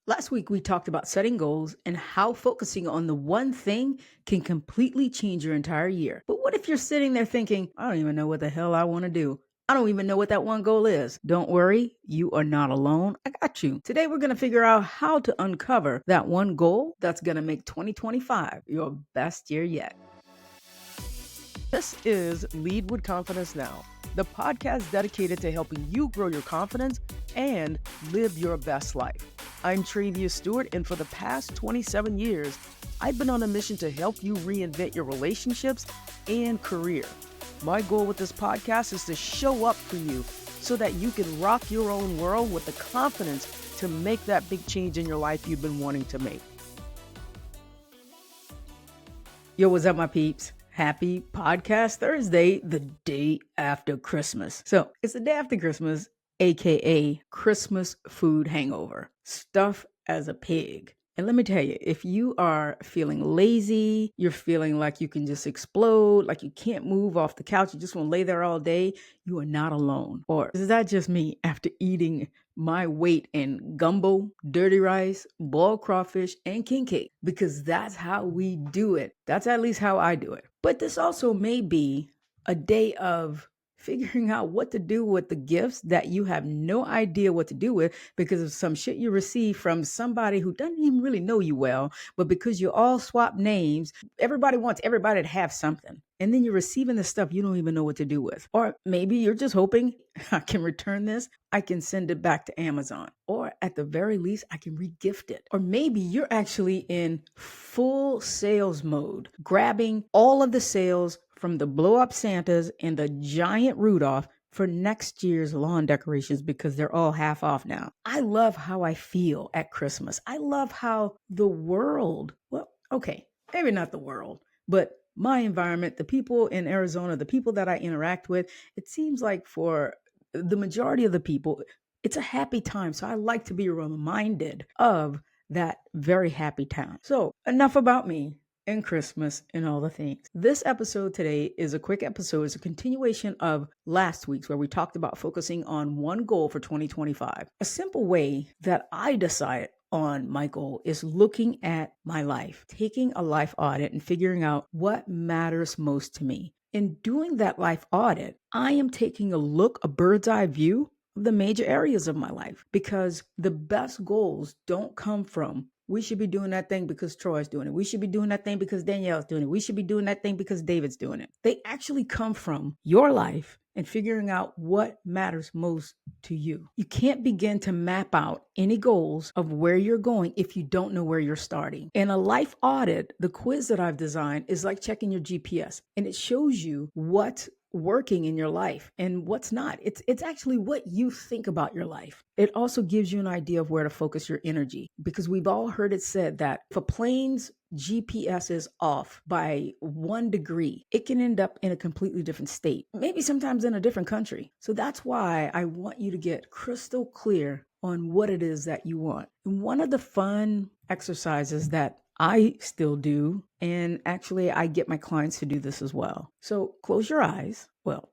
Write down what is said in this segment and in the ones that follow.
Last week, we talked about setting goals and how focusing on the one thing can completely change your entire year. But what if you're sitting there thinking, I don't even know what the hell I want to do? I don't even know what that one goal is. Don't worry, you are not alone. I got you. Today, we're going to figure out how to uncover that one goal that's going to make 2025 your best year yet. This is Lead with Confidence Now, the podcast dedicated to helping you grow your confidence and live your best life. I'm Travia, Steward, and for the past 27 years, I've been on a mission to help you reinvent your relationships and career. My goal with this podcast is to show up for you so that you can rock your own world with the confidence to make that big change in your life you've been wanting to make. Yo, what's up, my peeps? Happy Podcast Thursday, the day after Christmas. So it's the day after Christmas, aka Christmas food hangover. Stuff as a pig. And let me tell you, if you are feeling lazy, you're feeling like you can just explode, like you can't move off the couch, you just want to lay there all day, you are not alone. Or is that just me after eating my weight in gumbo, dirty rice, boiled crawfish, and king cake? Because that's how we do it. That's at least how I do it. But this also may be a day of figuring out what to do with the gifts that you have no idea what to do with because of some shit you received from somebody who doesn't even really know you well, but because you all swap names, everybody wants everybody to have something. And then you're receiving the stuff you don't even know what to do with. Or maybe you're just hoping I can return this, I can send it back to Amazon. Or at the very least, I can regift it. Or maybe you're actually in full sales mode, grabbing all of the sales from the blow up Santas and the giant Rudolph for next year's lawn decorations because they're all half off now. I love how I feel at Christmas. I love how the world, well, okay, maybe not the world, but my environment, the people in Arizona, the people that I interact with, it seems like for the majority of the people, it's a happy time. So I like to be reminded of that very happy time. So enough about me and Christmas and all the things. This episode today is a quick episode. It's a continuation of last week's where we talked about focusing on one goal for 2025. A simple way that I decided on my goal is looking at my life, taking a life audit and figuring out what matters most to me. In doing that life audit, I am taking a look, a bird's eye view of the major areas of my life because the best goals don't come from we should be doing that thing because Troy's doing it. We should be doing that thing because Danielle's doing it. We should be doing that thing because David's doing it. They actually come from your life and figuring out what matters most to you. You can't begin to map out any goals of where you're going if you don't know where you're starting. In a life audit, the quiz that I've designed is like checking your GPS, and it shows you what's working in your life and what's not. It's actually what you think about your life. It also gives you an idea of where to focus your energy because we've all heard it said that if a plane's GPS is off by 1 degree, it can end up in a completely different state, maybe sometimes in a different country. So that's why I want you to get crystal clear on what it is that you want. And one of the fun exercises that I still do, and actually I get my clients to do this as well. So close your eyes. Well,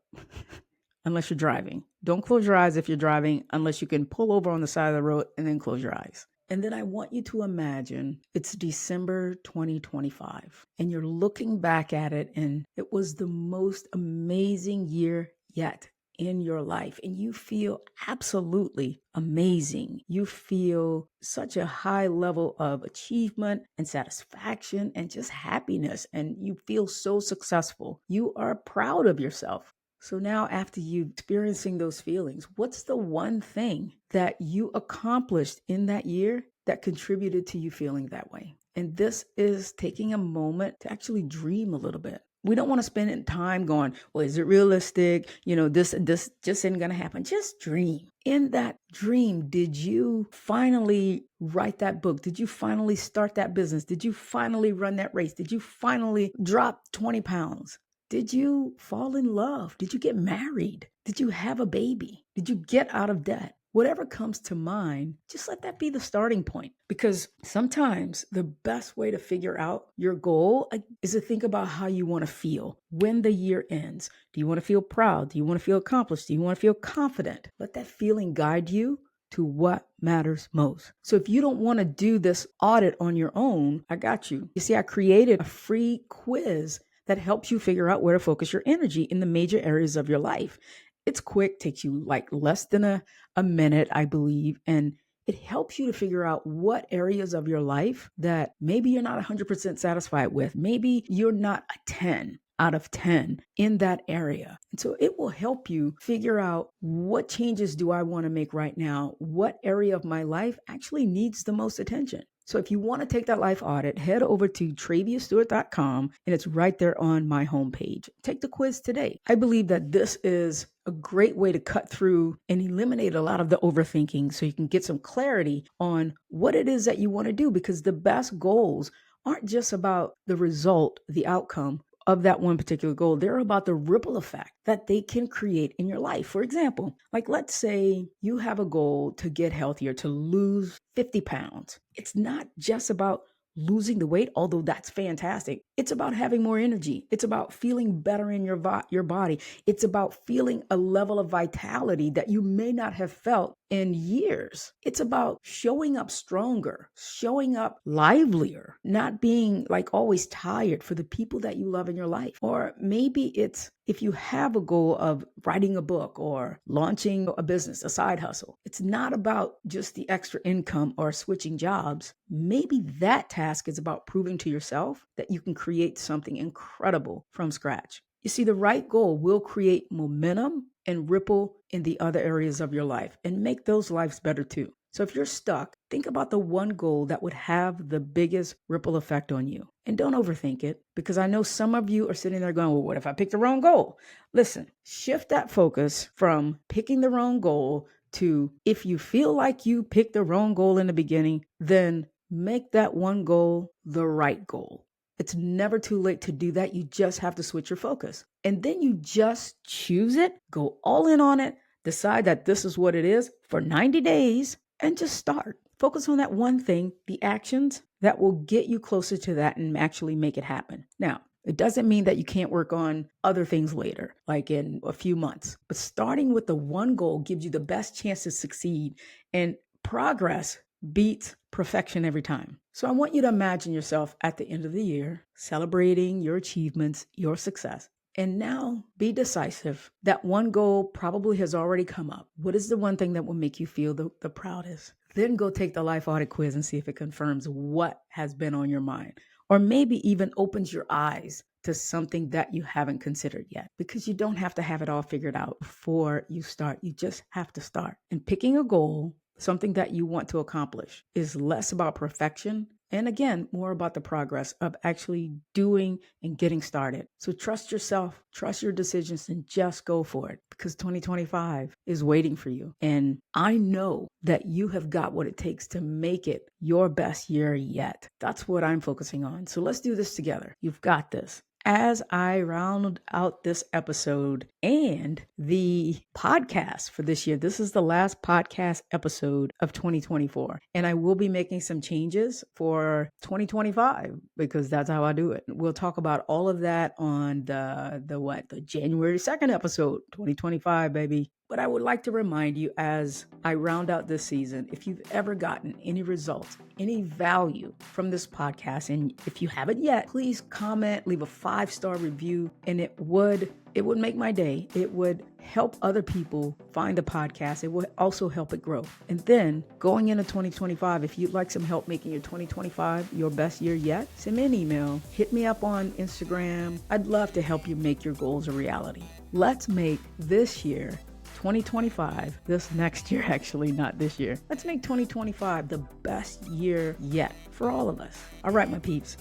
unless you're driving. Don't close your eyes if you're driving unless you can pull over on the side of the road and then close your eyes. And then I want you to imagine it's December 2025 and you're looking back at it and it was the most amazing year yet in your life and you feel absolutely amazing. You feel such a high level of achievement and satisfaction and just happiness and you feel so successful. You are proud of yourself. So now after you experiencing those feelings, what's the one thing that you accomplished in that year that contributed to you feeling that way? And this is taking a moment to actually dream a little bit. We don't want to spend time going, well, is it realistic? This just isn't going to happen. Just dream. In that dream, did you finally write that book? Did you finally start that business? Did you finally run that race? Did you finally drop 20 pounds? Did you fall in love? Did you get married? Did you have a baby? Did you get out of debt? Whatever comes to mind, just let that be the starting point. Because sometimes the best way to figure out your goal is to think about how you want to feel when the year ends. Do you want to feel proud? Do you want to feel accomplished? Do you want to feel confident? Let that feeling guide you to what matters most. So if you don't want to do this audit on your own, I got you. You see, I created a free quiz that helps you figure out where to focus your energy in the major areas of your life. It's quick, takes you like less than a minute, I believe, and it helps you to figure out what areas of your life that maybe you're not 100% satisfied with. Maybe you're not a 10 out of 10 in that area. And so it will help you figure out what changes do I want to make right now? What area of my life actually needs the most attention? So if you want to take that life audit, head over to traviasteward.com and it's right there on my homepage. Take the quiz today. I believe that this is a great way to cut through and eliminate a lot of the overthinking so you can get some clarity on what it is that you want to do, because the best goals aren't just about the result, the outcome of that one particular goal. They're about the ripple effect that they can create in your life. For example, like let's say you have a goal to get healthier, to lose 50 pounds. It's not just about losing the weight, although that's fantastic. It's about having more energy. It's about feeling better in your body. It's about feeling a level of vitality that you may not have felt in years. It's about showing up stronger, showing up livelier, not being like always tired for the people that you love in your life. Or maybe it's if you have a goal of writing a book or launching a business, a side hustle. It's not about just the extra income or switching jobs. Maybe that task is about proving to yourself that you can create something incredible from scratch. You see, the right goal will create momentum and ripple in the other areas of your life and make those lives better too. So if you're stuck, think about the one goal that would have the biggest ripple effect on you. And don't overthink it, because I know some of you are sitting there going, well, what if I pick the wrong goal? Listen, shift that focus from picking the wrong goal to, if you feel like you picked the wrong goal in the beginning, then make that one goal the right goal. It's never too late to do that. You just have to switch your focus. And then you just choose it, go all in on it, decide that this is what it is for 90 days, and just start. Focus on that one thing, the actions that will get you closer to that and actually make it happen. Now, it doesn't mean that you can't work on other things later, like in a few months. But starting with the one goal gives you the best chance to succeed, and progress beats perfection every time. So I want you to imagine yourself at the end of the year, celebrating your achievements, your success. And now be decisive. That one goal probably has already come up. What is the one thing that will make you feel the proudest? Then go take the life audit quiz and see if it confirms what has been on your mind, or maybe even opens your eyes to something that you haven't considered yet, because you don't have to have it all figured out before you start. You just have to start. And picking a goal, something that you want to accomplish, is less about perfection and again, more about the progress of actually doing and getting started. So trust yourself, trust your decisions, and just go for it, because 2025 is waiting for you. And I know that you have got what it takes to make it your best year yet. That's what I'm focusing on. So let's do this together. You've got this. As I round out this episode and the podcast for this year, this is the last podcast episode of 2024. And I will be making some changes for 2025 because that's how I do it. We'll talk about all of that on the January 2nd episode, 2025, baby. But I would like to remind you, as I round out this season, if you've ever gotten any results, any value from this podcast, and if you haven't yet, please comment, leave a 5-star review, and it would make my day. It would help other people find the podcast. It would also help it grow. And then going into 2025, if you'd like some help making your 2025 your best year yet, send me an email, hit me up on Instagram. I'd love to help you make your goals a reality. Let's make this year 2025, this next year, actually, not this year. Let's make 2025 the best year yet for all of us. All right, my peeps,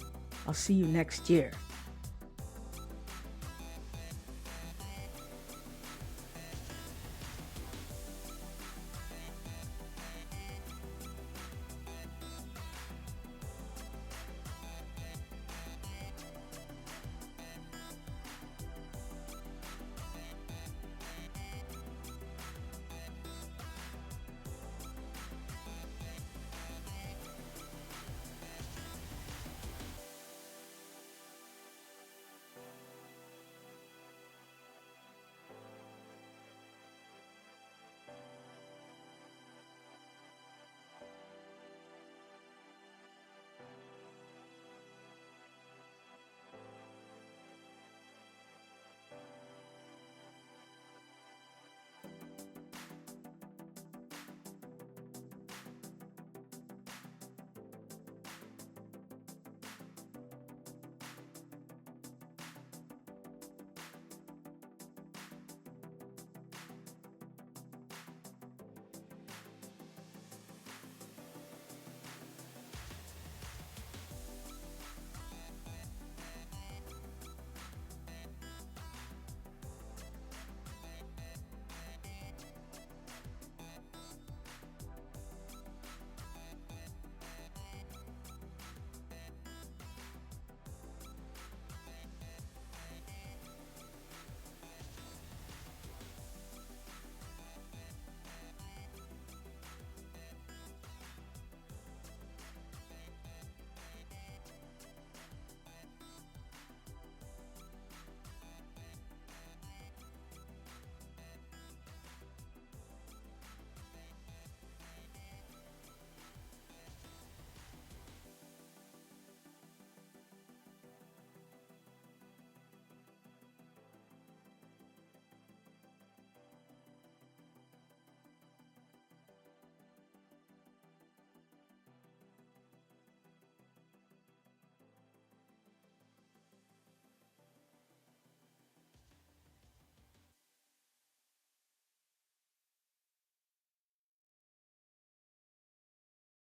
I'll see you next year.